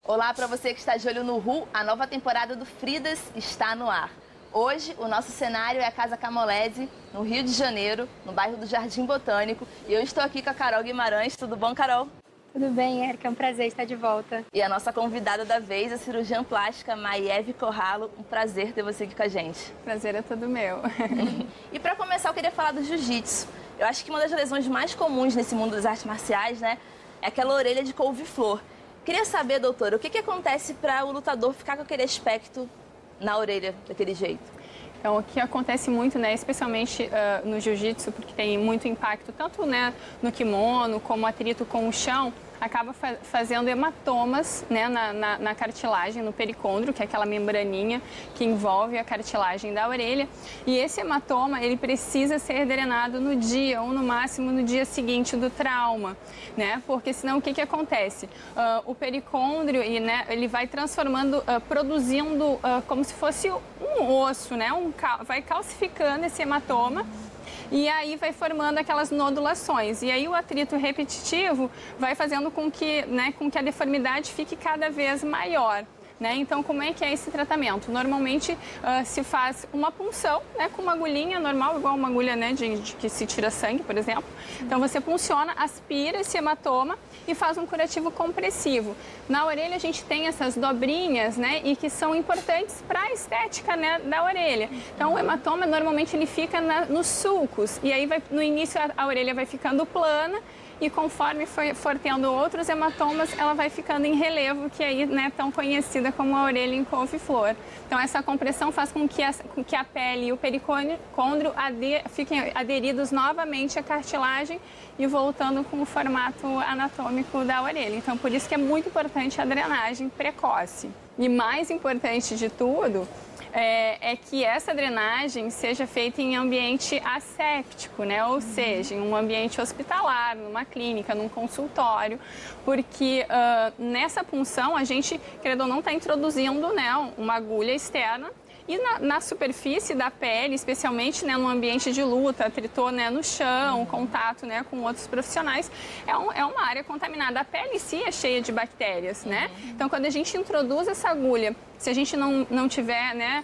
Olá para você que está de olho no Ru, a nova temporada do Fridas está no ar. Hoje, o nosso cenário é a Casa Camolese, no Rio de Janeiro, no bairro do Jardim Botânico. E eu estou aqui com a Carol Guimarães. Tudo bom, Carol? Tudo bem, Érica. É um prazer estar de volta. E a nossa convidada da vez, a cirurgiã plástica Maieve Corralo. Um prazer ter você aqui com a gente. Prazer é todo meu. E para começar, eu queria falar do jiu-jitsu. Eu acho que uma das lesões mais comuns nesse mundo das artes marciais, né, é aquela orelha de couve-flor. Queria saber, doutora, o que acontece para o lutador ficar com aquele aspecto na orelha, daquele jeito? Então, o que acontece muito, né, especialmente no jiu-jitsu, porque tem muito impacto tanto, né, no kimono como atrito com o chão, acaba fazendo hematomas, né, na cartilagem, no pericôndrio, que é aquela membraninha que envolve a cartilagem da orelha. E esse hematoma, ele precisa ser drenado no dia, ou no máximo no dia seguinte do trauma, né? Porque senão o que acontece? O pericôndrio, né, ele vai transformando, produzindo como se fosse um osso, né? Vai calcificando esse hematoma. E aí vai formando aquelas nodulações. E aí o atrito repetitivo vai fazendo com que a deformidade fique cada vez maior. Né? Então, como é que é esse tratamento? Normalmente se faz uma punção, né, com uma agulhinha normal, igual uma agulha, né, de que se tira sangue, por exemplo. Então, você punciona, aspira esse hematoma e faz um curativo compressivo. Na orelha, a gente tem essas dobrinhas, né, e que são importantes para a estética, né, da orelha. Então, o hematoma, normalmente, ele fica nos sulcos. E aí, no início, a orelha vai ficando plana. E conforme for tendo outros hematomas, ela vai ficando em relevo, que aí, né, tão conhecida como a orelha em couve-flor. Então, essa compressão faz com que a pele e o pericôndrio fiquem aderidos novamente à cartilagem e voltando com o formato anatômico da orelha. Então, por isso que é muito importante a drenagem precoce. E mais importante de tudo, é que essa drenagem seja feita em ambiente asséptico, né? Ou seja, em um ambiente hospitalar, numa clínica, num consultório, porque nessa punção a gente, querendo ou não, está introduzindo, né, uma agulha externa. E na superfície da pele, especialmente, né, no ambiente de luta, atritou, né, no chão, contato, né, com outros profissionais, é uma área contaminada. A pele em si é cheia de bactérias, né? Então, quando a gente introduz essa agulha, se a gente não tiver, né,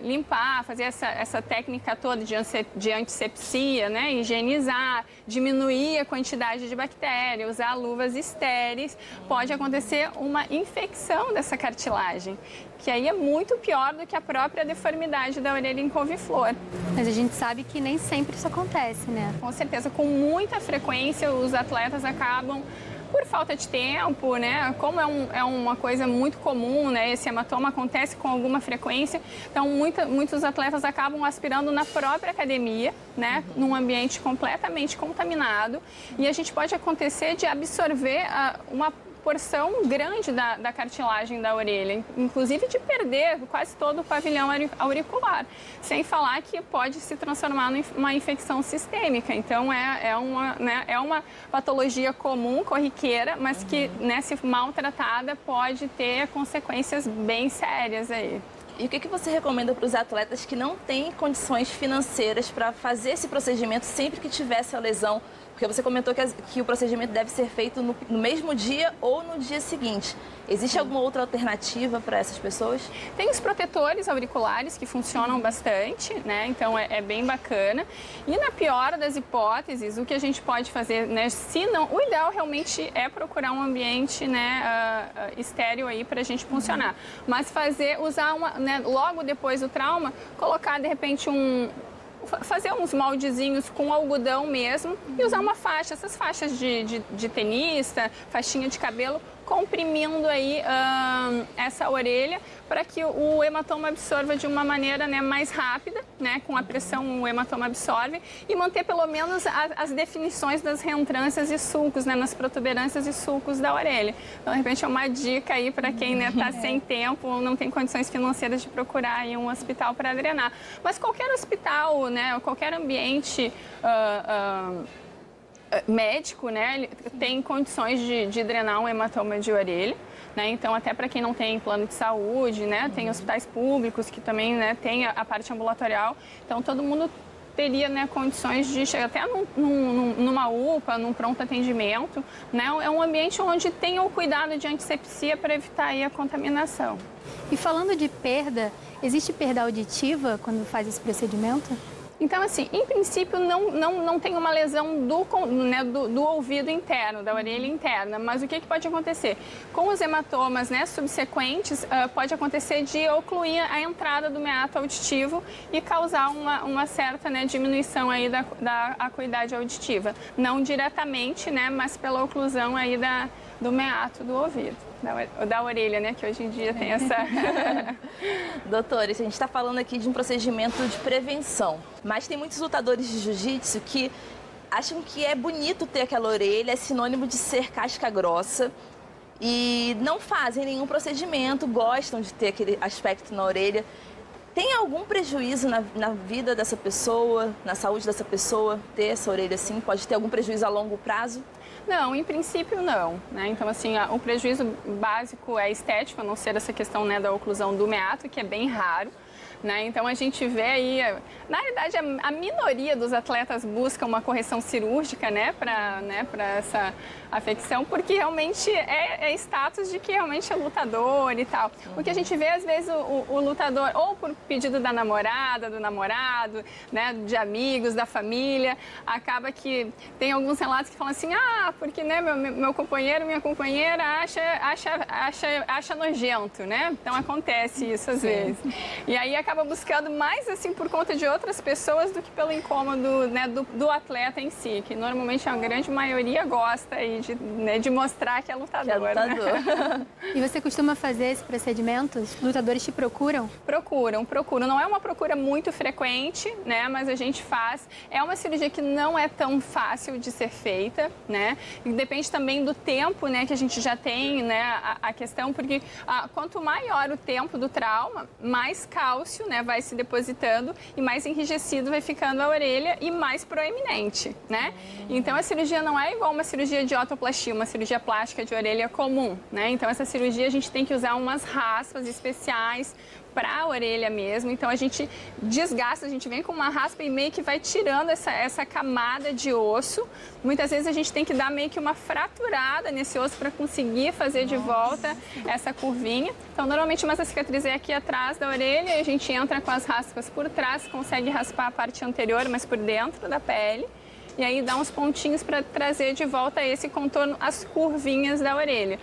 limpar, fazer essa técnica toda de antisepsia, né, higienizar, diminuir a quantidade de bactéria, usar luvas estéreis, pode acontecer uma infecção dessa cartilagem, que aí é muito pior do que a própria deformidade da orelha em couve-flor. Mas a gente sabe que nem sempre isso acontece, né? Com certeza, com muita frequência os atletas acabam, por falta de tempo, né? Como é uma coisa muito comum, né? Esse hematoma acontece com alguma frequência, então muitos atletas acabam aspirando na própria academia, né? Num ambiente completamente contaminado, e a gente pode acontecer de absorver uma porção grande da cartilagem da orelha, inclusive de perder quase todo o pavilhão auricular, sem falar que pode se transformar numa infecção sistêmica. Então, é uma patologia comum, corriqueira, mas que, né, se maltratada, pode ter consequências bem sérias aí. E o que você recomenda para os atletas que não têm condições financeiras para fazer esse procedimento sempre que tiver essa lesão? Porque você comentou que o procedimento deve ser feito no mesmo dia ou no dia seguinte. Existe alguma outra alternativa para essas pessoas? Tem os protetores auriculares que funcionam bastante, né? Então é bem bacana. E na pior das hipóteses, o que a gente pode fazer, né? Se não, o ideal realmente é procurar um ambiente, né, estéril aí para a gente funcionar. Mas usar né, logo depois do trauma, colocar de repente fazer uns moldezinhos com algodão mesmo e usar uma faixa, essas faixas de tenista, faixinha de cabelo, comprimindo aí essa orelha para que o hematoma absorva de uma maneira, né, mais rápida, né, com a pressão o hematoma absorve, e manter pelo menos as definições das reentrâncias e sulcos, né, nas protuberâncias e sulcos da orelha. Então, de repente, é uma dica aí para quem, né, tá sem tempo ou não tem condições financeiras de procurar aí um hospital para drenar. Mas qualquer hospital, né, qualquer ambiente médico, né, tem condições de drenar um hematoma de orelha, né? Então, até para quem não tem plano de saúde, né, tem hospitais públicos que também, né, tem a parte ambulatorial. Então, todo mundo teria, né, condições de chegar até numa UPA, num pronto atendimento, né? É um ambiente onde tem o cuidado de antisepsia para evitar aí a contaminação. E falando de perda, existe perda auditiva quando faz esse procedimento? Então, assim, em princípio, não tem uma lesão do ouvido interno, da orelha interna, mas o que pode acontecer? Com os hematomas, né, subsequentes, pode acontecer de ocluir a entrada do meato auditivo e causar uma certa, né, diminuição aí da acuidade auditiva. Não diretamente, né, mas pela oclusão aí do meato do ouvido. Da orelha, né? Que hoje em dia tem essa... Doutora, a gente está falando aqui de um procedimento de prevenção, mas tem muitos lutadores de jiu-jitsu que acham que é bonito ter aquela orelha, é sinônimo de ser casca grossa e não fazem nenhum procedimento, gostam de ter aquele aspecto na orelha. Tem algum prejuízo na vida dessa pessoa, na saúde dessa pessoa, ter essa orelha assim? Pode ter algum prejuízo a longo prazo? Não, em princípio não, né? Então, assim, o prejuízo básico é estético, a não ser essa questão, né, da oclusão do meato, que é bem raro. Né? Então, a gente vê aí, na realidade, a minoria dos atletas busca uma correção cirúrgica, né, para essa afecção, porque realmente é status de que realmente é lutador e tal. O que a gente vê, às vezes, o lutador, ou por pedido da namorada, do namorado, né, de amigos, da família, acaba que tem alguns relatos que falam assim, porque, né, meu companheiro, minha companheira acha nojento, né? Então, acontece isso às vezes. E aí, acaba buscando mais assim por conta de outras pessoas do que pelo incômodo, né, do atleta em si, que normalmente a grande maioria gosta aí de mostrar que é lutador. Que é lutador. Né? E você costuma fazer esse procedimento? Os lutadores te procuram? Procuram. Não é uma procura muito frequente, né, mas a gente faz. É uma cirurgia que não é tão fácil de ser feita, né? E depende também do tempo, né, que a gente já tem, né, a questão, porque quanto maior o tempo do trauma, mais cálcio, né, vai se depositando e mais enrijecido vai ficando a orelha e mais proeminente, né? Então, a cirurgia não é igual uma cirurgia de otoplastia, uma cirurgia plástica de orelha comum, né? Então, essa cirurgia a gente tem que usar umas raspas especiais para a orelha mesmo, então a gente desgasta, a gente vem com uma raspa e meio que vai tirando essa camada de osso. Muitas vezes a gente tem que dar meio que uma fraturada nesse osso para conseguir fazer de volta essa curvinha. Então, normalmente, uma cicatriz é aqui atrás da orelha e a gente entra com as raspas por trás, consegue raspar a parte anterior, mas por dentro da pele. E aí dá uns pontinhos para trazer de volta esse contorno, as curvinhas da orelha.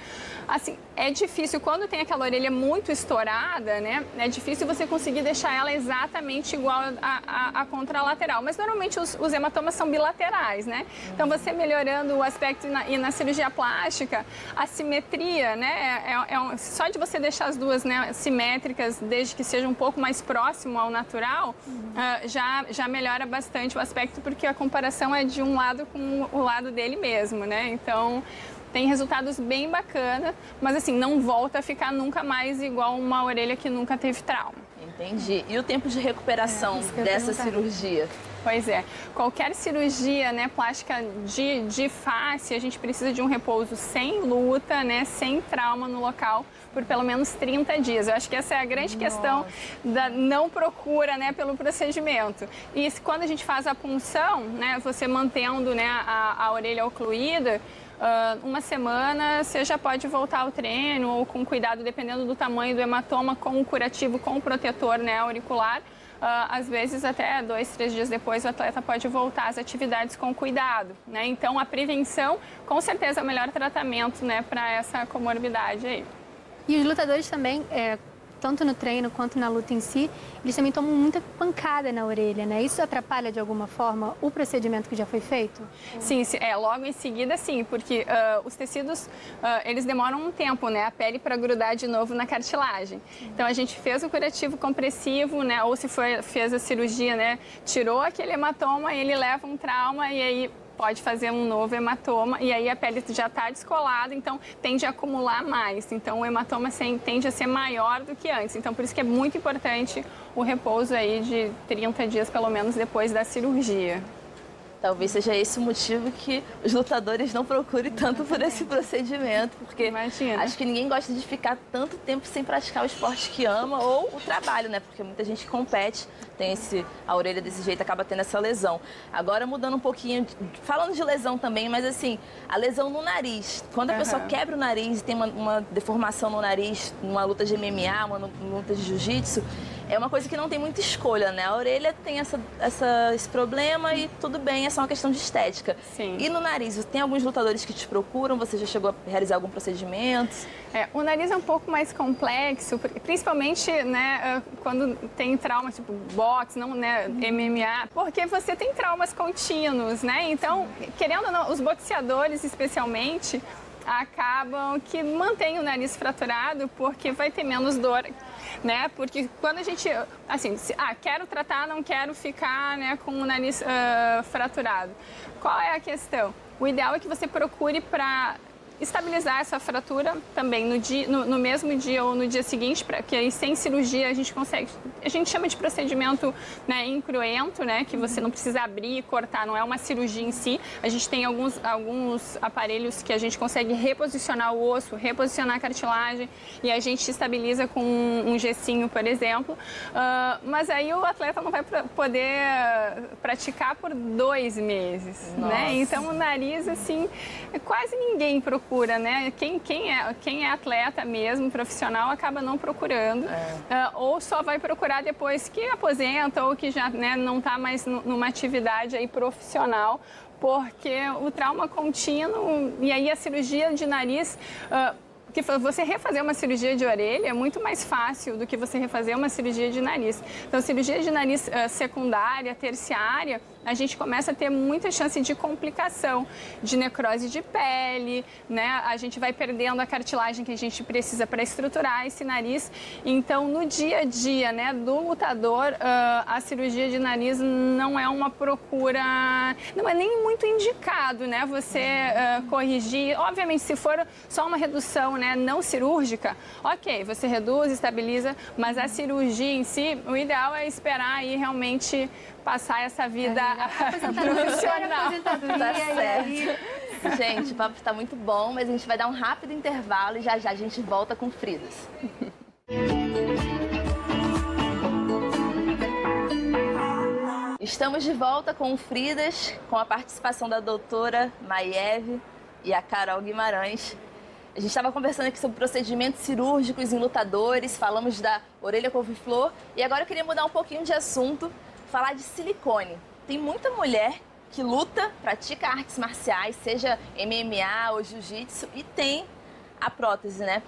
Assim, é difícil, quando tem aquela orelha muito estourada, né? É difícil você conseguir deixar ela exatamente igual à contralateral. Mas, normalmente, os hematomas são bilaterais, né? Então, você melhorando o aspecto e na cirurgia plástica, a simetria, né? Só de você deixar as duas, né, simétricas, desde que seja um pouco mais próximo ao natural, já melhora bastante o aspecto, porque a comparação é de um lado com o lado dele mesmo, né? Então, tem resultados bem bacanas, mas assim, não volta a ficar nunca mais igual uma orelha que nunca teve trauma. Entendi. E o tempo de recuperação dessa cirurgia? Pois é. Qualquer cirurgia, né, plástica de face, a gente precisa de um repouso sem luta, né, sem trauma no local, por pelo menos 30 dias. Eu acho que essa é a grande questão da não procura, né, pelo procedimento. E quando a gente faz a punção, né, você mantendo, né, a orelha ocluída, uma semana você já pode voltar ao treino ou com cuidado, dependendo do tamanho do hematoma, com o curativo, com o protetor, né, auricular. Às vezes, até 2, 3 dias depois, o atleta pode voltar às atividades com cuidado, né? Então, a prevenção, com certeza, é o melhor tratamento, né, para essa comorbidade aí. E os lutadores também, tanto no treino quanto na luta em si, eles também tomam muita pancada na orelha, né? Isso atrapalha de alguma forma o procedimento que já foi feito? Sim, logo em seguida sim, porque os tecidos, eles demoram um tempo, né? A pele para grudar de novo na cartilagem. Então, a gente fez o curativo compressivo, né? Ou se fez a cirurgia, né? Tirou aquele hematoma, ele leva um trauma e aí pode fazer um novo hematoma e aí a pele já está descolada, então tende a acumular mais. Então, o hematoma tende a ser maior do que antes. Então, por isso que é muito importante o repouso aí de 30 dias, pelo menos, depois da cirurgia. Talvez seja esse o motivo que os lutadores não procurem tanto por esse procedimento, porque Imagina. acho que ninguém gosta de ficar tanto tempo sem praticar o esporte que ama ou o trabalho, né? Porque muita gente que compete, tem a orelha desse jeito, acaba tendo essa lesão. Agora, mudando um pouquinho, falando de lesão também, mas assim, a lesão no nariz. Quando a pessoa quebra o nariz e tem uma deformação no nariz, numa luta de MMA, uma luta de jiu-jitsu, é uma coisa que não tem muita escolha, né? A orelha tem esse problema e tudo bem, é só uma questão de estética. Sim. E no nariz, tem alguns lutadores que te procuram? Você já chegou a realizar algum procedimento? O nariz é um pouco mais complexo, principalmente, né, quando tem traumas tipo boxe, não, né, MMA, porque você tem traumas contínuos, né? Então, querendo ou não, os boxeadores especialmente acabam que mantêm o nariz fraturado porque vai ter menos dor, né? Porque quando a gente, assim, quero tratar, não quero ficar, né, com o nariz fraturado. Qual é a questão? O ideal é que você procure para estabilizar essa fratura também no mesmo dia ou no dia seguinte, para que aí sem cirurgia a gente consegue, a gente chama de procedimento, né, incruento, né, que você não precisa abrir e cortar, não é uma cirurgia em si. A gente tem alguns aparelhos que a gente consegue reposicionar o osso, reposicionar a cartilagem e a gente estabiliza com um gessinho, por exemplo. Mas aí o atleta não vai poder praticar por 2 meses, né? Então o nariz, assim, quase ninguém procura, né? Quem é atleta mesmo, profissional, acaba não procurando. Ou só vai procurar depois que aposenta ou que já, né, não está mais numa atividade aí profissional, porque o trauma contínuo e aí a cirurgia de nariz... que você refazer uma cirurgia de orelha é muito mais fácil do que você refazer uma cirurgia de nariz. Então, cirurgia de nariz secundária, terciária, a gente começa a ter muita chance de complicação, de necrose de pele, né? A gente vai perdendo a cartilagem que a gente precisa para estruturar esse nariz. Então, no dia a dia, né, do lutador, a cirurgia de nariz não é uma procura, não é nem muito indicado, né? Você corrigir, obviamente, se for só uma redução, né, não cirúrgica, ok, você reduz, estabiliza, mas a cirurgia em si, o ideal é esperar aí realmente passar essa vida profissional. Tá certo. Gente, o papo está muito bom, mas a gente vai dar um rápido intervalo e já já a gente volta com Fridas. Estamos de volta com Fridas, com a participação da doutora Maiev e a Carol Guimarães. A gente estava conversando aqui sobre procedimentos cirúrgicos em lutadores, falamos da orelha couve-flor e agora eu queria mudar um pouquinho de assunto, falar de silicone. Tem muita mulher que luta, pratica artes marciais, seja MMA ou jiu-jitsu, e tem a prótese, né?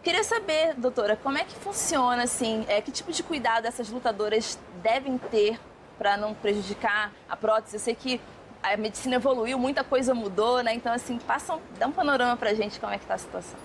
Queria saber, doutora, como é que funciona, assim, que tipo de cuidado essas lutadoras devem ter para não prejudicar a prótese? Eu sei que a medicina evoluiu, muita coisa mudou, né? Então, assim, dá um panorama pra gente como é que tá a situação.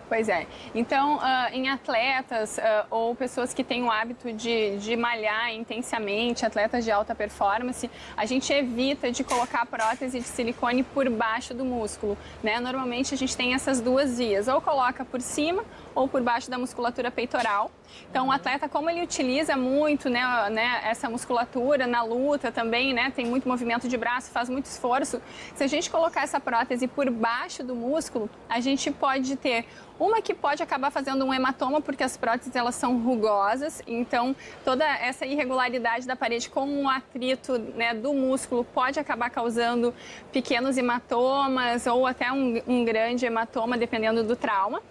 Pois é. Então, em atletas ou pessoas que têm o hábito de malhar intensamente, atletas de alta performance, a gente evita de colocar prótese de silicone por baixo do músculo, né? Normalmente a gente tem essas duas vias, ou coloca por cima ou por baixo da musculatura peitoral. Então, o atleta, como ele utiliza muito, né, essa musculatura na luta também, né, tem muito movimento de braço, faz muito esforço, se a gente colocar essa prótese por baixo do músculo, a gente pode ter uma que pode acabar fazendo um hematoma, porque as próteses elas são rugosas, então toda essa irregularidade da parede com o atrito, né, do músculo pode acabar causando pequenos hematomas ou até um grande hematoma, dependendo do trauma.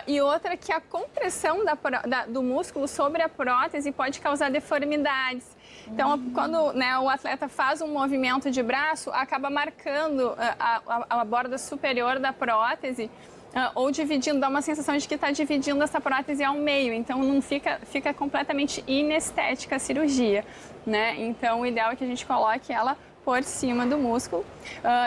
E outra que a compressão do músculo sobre a prótese pode causar deformidades. Então, quando, né, o atleta faz um movimento de braço, acaba marcando a borda superior da prótese, ou dividindo, dá uma sensação de que está dividindo essa prótese ao meio, então não fica completamente inestética a cirurgia, né? Então, o ideal é que a gente coloque ela por cima do músculo.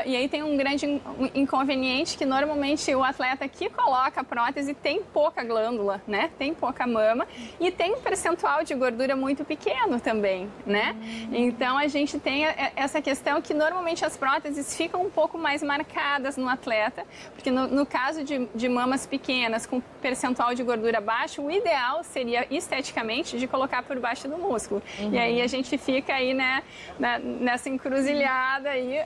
E aí tem um grande inconveniente que normalmente o atleta que coloca a prótese tem pouca glândula, né? Tem pouca mama e tem um percentual de gordura muito pequeno também, né? Então a gente tem essa questão que normalmente as próteses ficam um pouco mais marcadas no atleta, porque no caso de mamas pequenas com percentual de gordura baixo, o ideal seria esteticamente de colocar por baixo do músculo. E aí a gente fica aí, né, nessa encruzilhada encruzilhada aí,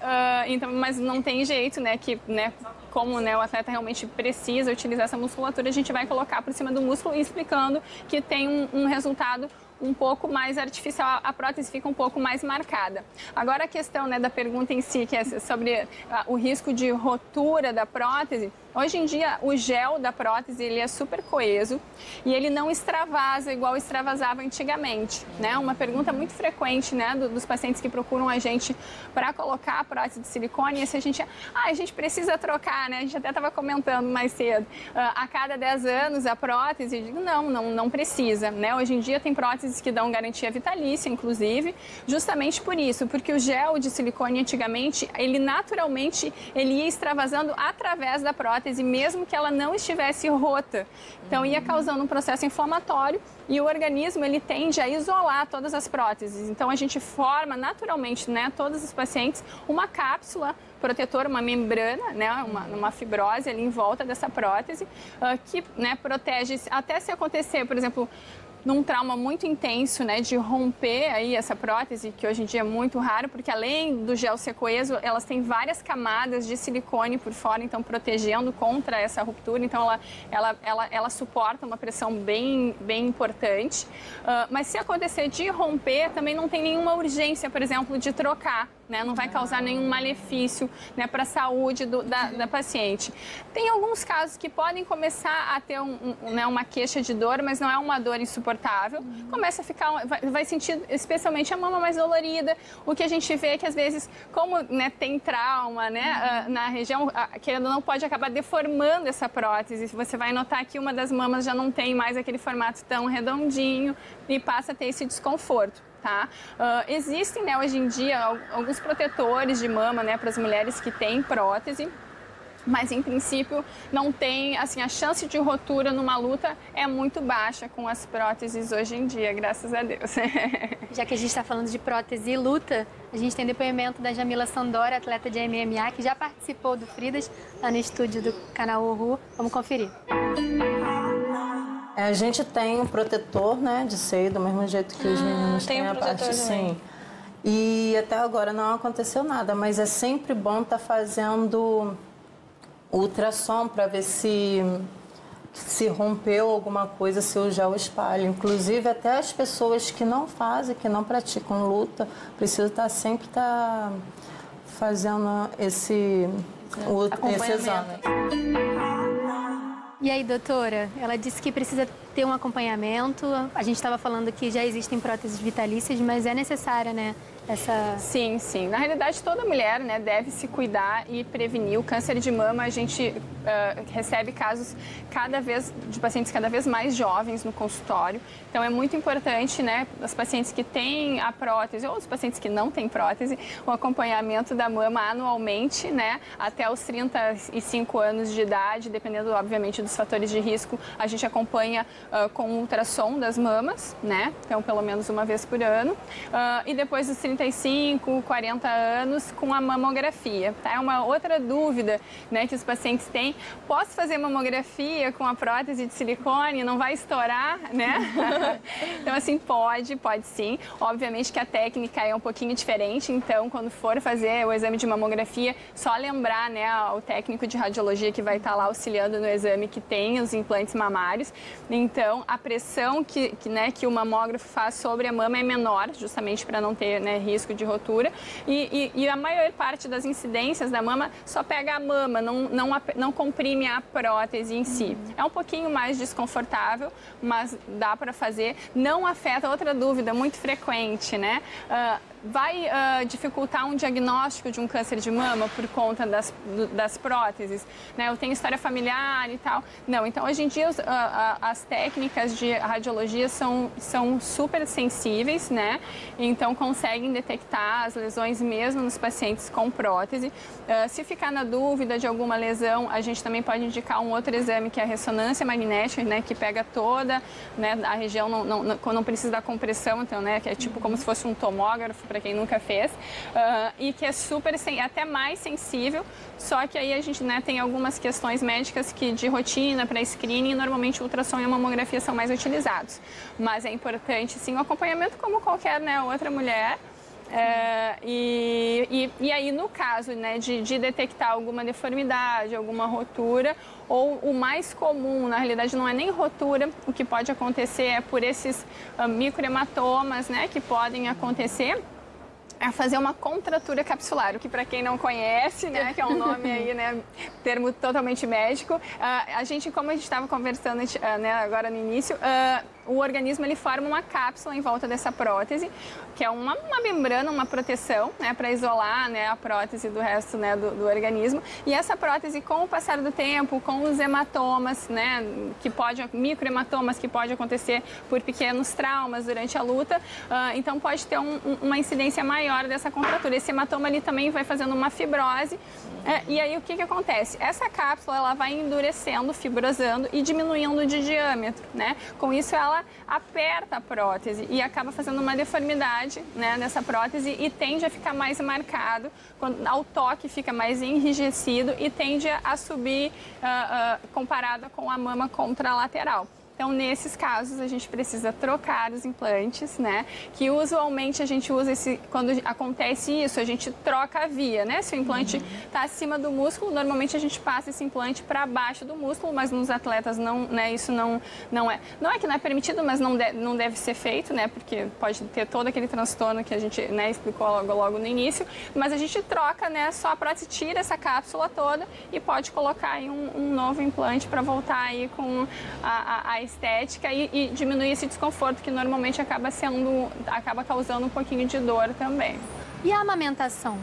então, mas não tem jeito, né, que, né, como, né, o atleta realmente precisa utilizar essa musculatura, a gente vai colocar por cima do músculo e explicando que tem um resultado um pouco mais artificial, a prótese fica um pouco mais marcada. Agora a questão, né, da pergunta em si, que é sobre o risco de rotura da prótese, hoje em dia o gel da prótese ele é super coeso e ele não extravasa igual extravasava antigamente, né? Uma pergunta muito frequente, né, dos pacientes que procuram a gente para colocar a prótese de silicone é se a gente precisa trocar, né? A gente até estava comentando mais cedo, a cada 10 anos a prótese, eu digo, não precisa, né? Hoje em dia tem próteses que dão garantia vitalícia, inclusive, justamente por isso, porque o gel de silicone antigamente, ele naturalmente, ele ia extravasando através da prótese, mesmo que ela não estivesse rota. Então, ia causando um processo inflamatório e o organismo, ele tende a isolar todas as próteses. Então, a gente forma naturalmente, né, todos os pacientes, uma cápsula protetora, uma membrana, né, uma fibrose ali em volta dessa prótese, que, né, protege, até se acontecer, por exemplo, num trauma muito intenso, né, de romper aí essa prótese, que hoje em dia é muito raro, porque além do gel ser coeso, elas têm várias camadas de silicone por fora, então protegendo contra essa ruptura, então ela suporta uma pressão bem importante. Mas se acontecer de romper, também não tem nenhuma urgência, por exemplo, de trocar, né, não vai causar nenhum malefício, né, para a saúde da paciente. Tem alguns casos que podem começar a ter né, uma queixa de dor, mas não é uma dor insuportável. Começa a ficar, vai sentir especialmente a mama mais dolorida. O que a gente vê é que às vezes, como, né, tem trauma, né, na região, querendo ou não, pode acabar deformando essa prótese. Você vai notar que uma das mamas já não tem mais aquele formato tão redondinho e passa a ter esse desconforto. Tá? Existem, né, hoje em dia alguns protetores de mama, né, para as mulheres que têm prótese, mas em princípio não tem, assim, a chance de rotura numa luta é muito baixa com as próteses hoje em dia, graças a Deus. Já que a gente está falando de prótese e luta, a gente tem depoimento da Jamila Sandora, atleta de MMA, que já participou do Fridas lá no estúdio do canal Uhu. Vamos conferir. A gente tem um protetor, né, de seio, do mesmo jeito que os meninos têm a parte, sim. E até agora não aconteceu nada, mas é sempre bom estar fazendo ultrassom para ver se rompeu alguma coisa, se o gel espalha. Inclusive, até as pessoas que não fazem, que não praticam luta, precisam sempre estar fazendo esse exame. E aí, doutora, ela disse que precisa ter um acompanhamento. A gente estava falando que já existem próteses vitalícias, mas é necessária, né? Sim. Na realidade, toda mulher, né, deve se cuidar e prevenir. O câncer de mama, a gente recebe casos de pacientes cada vez mais jovens no consultório. Então, é muito importante, né, as pacientes que têm a prótese ou os pacientes que não têm prótese, o acompanhamento da mama anualmente, né, até os 35 anos de idade, dependendo, obviamente, dos fatores de risco. A gente acompanha com ultrassom das mamas, né, então pelo menos uma vez por ano. E depois dos 35, 40 anos com a mamografia. Tá? É uma outra dúvida, né, que os pacientes têm. Posso fazer mamografia com a prótese de silicone? Não vai estourar, né? Então, assim, pode sim. Obviamente que a técnica é um pouquinho diferente, então, quando for fazer o exame de mamografia, só lembrar, né, o técnico de radiologia que vai estar lá auxiliando no exame que tem os implantes mamários. Então, a pressão que o mamógrafo faz sobre a mama é menor, justamente para não ter, né, risco de rotura, e a maior parte das incidências da mama só pega a mama, não comprime a prótese em si. É um pouquinho mais desconfortável, mas dá para fazer. Não afeta, outra dúvida muito frequente, né? Vai dificultar um diagnóstico de um câncer de mama por conta das próteses, né? Eu tenho história familiar e tal. Não, então hoje em dia as técnicas de radiologia são super sensíveis, né? Então conseguem detectar as lesões mesmo nos pacientes com prótese. Se ficar na dúvida de alguma lesão, a gente também pode indicar um outro exame que é a ressonância magnética, né? Que pega toda, né, a região, não precisa da compressão, então, né? Que é tipo como se fosse um tomógrafo, para quem nunca fez, e que é até mais sensível, só que aí a gente, né, tem algumas questões médicas que de rotina para screening, normalmente o ultrassom e a mamografia são mais utilizados. Mas é importante, sim, o acompanhamento como qualquer, né, outra mulher, E aí, no caso, né, de detectar alguma deformidade, alguma rotura, ou o mais comum, na realidade, não é nem rotura, o que pode acontecer é por esses microhematomas, né, que podem acontecer, é fazer uma contratura capsular, o que para quem não conhece, né, que é um nome aí, né, termo totalmente médico, a gente, como a gente estava conversando, né, agora no início, o organismo ele forma uma cápsula em volta dessa prótese, que é uma membrana, uma proteção, né, para isolar, né, a prótese do resto, né, do organismo. E essa prótese, com o passar do tempo, com os hematomas, né, microhematomas que pode acontecer por pequenos traumas durante a luta, então pode ter uma incidência maior dessa contratura. Esse hematoma ali também vai fazendo uma fibrose. E aí o que acontece? Essa cápsula ela vai endurecendo, fibrosando e diminuindo de diâmetro, né? Com isso ela aperta a prótese e acaba fazendo uma deformidade, né, nessa prótese e tende a ficar mais marcado, ao toque fica mais enrijecido e tende a subir comparado com a mama contralateral. Então, nesses casos, a gente precisa trocar os implantes, né? Que usualmente a gente usa quando acontece isso, a gente troca a via, né? Se o implante está acima do músculo, normalmente a gente passa esse implante para baixo do músculo, mas nos atletas não, né? Isso não é. Não é que não é permitido, mas não deve ser feito, né? Porque pode ter todo aquele transtorno que a gente, né, explicou logo no início. Mas a gente troca, né? Só a prótese tira essa cápsula toda e pode colocar aí um novo implante para voltar aí com a estética e diminuir esse desconforto que normalmente acaba causando um pouquinho de dor também. E a amamentação?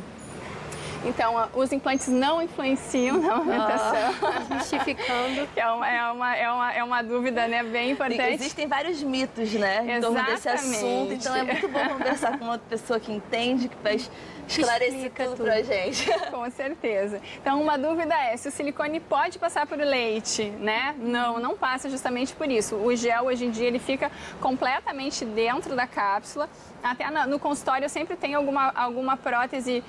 Então, os implantes não influenciam na amamentação. Justificando. É uma dúvida, né, bem importante. Existem vários mitos, né, em torno desse assunto. Então, é muito bom conversar com uma pessoa que entende, que faz esclarecer tudo pra gente. Com certeza. Então, uma dúvida é se o silicone pode passar por leite, né? Não passa justamente por isso. O gel, hoje em dia, ele fica completamente dentro da cápsula. Até no consultório eu sempre tenho alguma prótese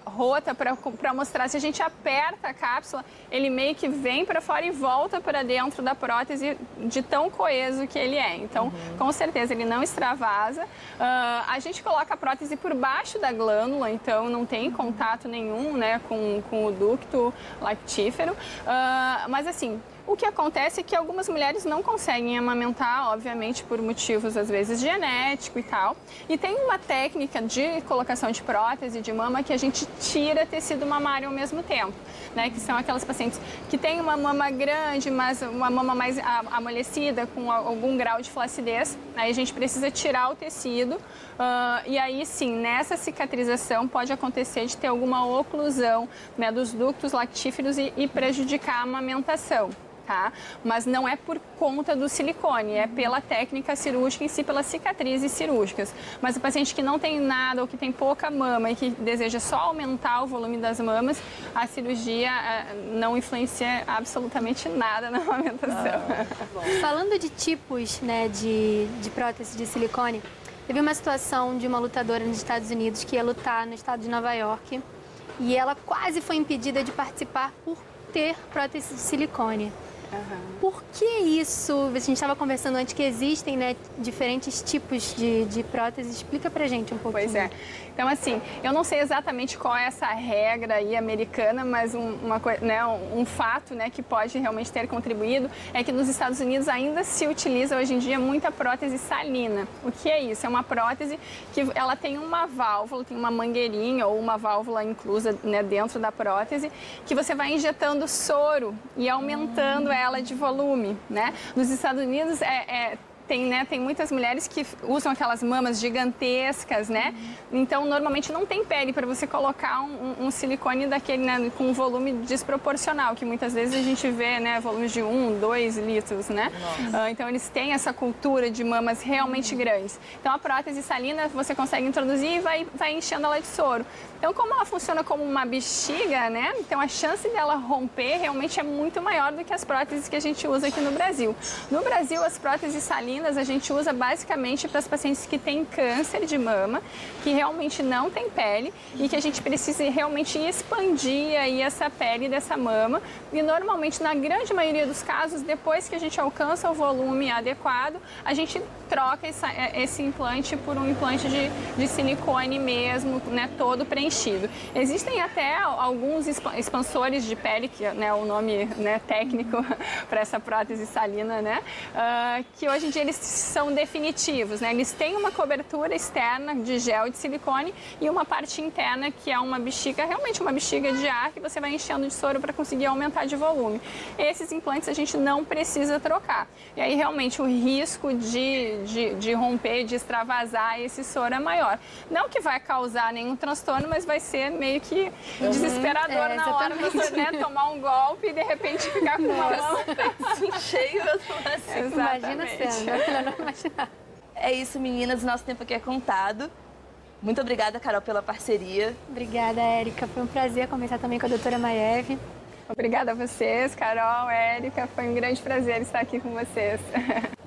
rota para mostrar. Se a gente aperta a cápsula, ele meio que vem para fora e volta para dentro da prótese de tão coeso que ele é. Então, com certeza, ele não extravasa. A gente coloca a prótese por baixo da glândula, então não tem contato nenhum, né, com o ducto lactífero. Mas assim, o que acontece é que algumas mulheres não conseguem amamentar, obviamente, por motivos, às vezes, genético e tal. E tem uma técnica de colocação de prótese de mama que a gente tira tecido mamário ao mesmo tempo, né? Que são aquelas pacientes que têm uma mama grande, mas uma mama mais amolecida, com algum grau de flacidez. Aí a gente precisa tirar o tecido. E aí, sim, nessa cicatrização pode acontecer de ter alguma oclusão, né, dos ductos lactíferos e prejudicar a amamentação. Tá? Mas não é por conta do silicone, é pela técnica cirúrgica em si, pelas cicatrizes cirúrgicas. Mas o paciente que não tem nada ou que tem pouca mama e que deseja só aumentar o volume das mamas, a cirurgia não influencia absolutamente nada na amamentação. Falando de tipos, né, de prótese de silicone, teve uma situação de uma lutadora nos Estados Unidos que ia lutar no estado de Nova York e ela quase foi impedida de participar por ter prótese de silicone. Por que isso? A gente estava conversando antes que existem, né, diferentes tipos de próteses. Explica pra gente um pouquinho. Pois é. Então, assim, eu não sei exatamente qual é essa regra aí americana, mas um fato, né, que pode realmente ter contribuído é que nos Estados Unidos ainda se utiliza hoje em dia muita prótese salina. O que é isso? É uma prótese que ela tem uma válvula, tem uma mangueirinha ou uma válvula inclusa, né, dentro da prótese, que você vai injetando soro e aumentando ela de volume, né? Nos Estados Unidos tem muitas mulheres que usam aquelas mamas gigantescas, né? Então, normalmente não tem pele para você colocar um silicone daquele, né, com um volume desproporcional, que muitas vezes a gente vê, né, volumes de 1, 2 litros, né? Então, eles têm essa cultura de mamas realmente grandes. Então, a prótese salina você consegue introduzir e vai enchendo ela de soro. Então, como ela funciona como uma bexiga, né? Então, a chance dela romper realmente é muito maior do que as próteses que a gente usa aqui no Brasil. No Brasil, as próteses salinas salinas a gente usa basicamente para as pacientes que têm câncer de mama, que realmente não tem pele e que a gente precisa realmente expandir aí essa pele dessa mama. E normalmente, na grande maioria dos casos, depois que a gente alcança o volume adequado, a gente troca esse implante por um implante de silicone mesmo, né, todo preenchido. Existem até alguns expansores de pele, que é, né, o nome, né, técnico para essa prótese salina, né, que hoje em dia eles são definitivos, né, eles têm uma cobertura externa de gel de silicone e uma parte interna que é uma bexiga, realmente uma bexiga de ar que você vai enchendo de soro para conseguir aumentar de volume. Esses implantes a gente não precisa trocar. E aí realmente o risco de romper, de extravasar esse soro é maior. Não que vai causar nenhum transtorno, mas vai ser meio que desesperador na hora você, né, tomar um golpe e de repente ficar com uma mão cheio. Assim. Imagina sendo, não imaginar. É isso, meninas, o nosso tempo aqui é contado. Muito obrigada, Carol, pela parceria. Obrigada, Érica. Foi um prazer conversar também com a doutora Maiev. Obrigada a vocês, Carol, Érica. Foi um grande prazer estar aqui com vocês.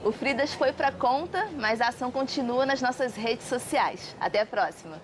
O Fridas foi pra conta, mas a ação continua nas nossas redes sociais. Até a próxima.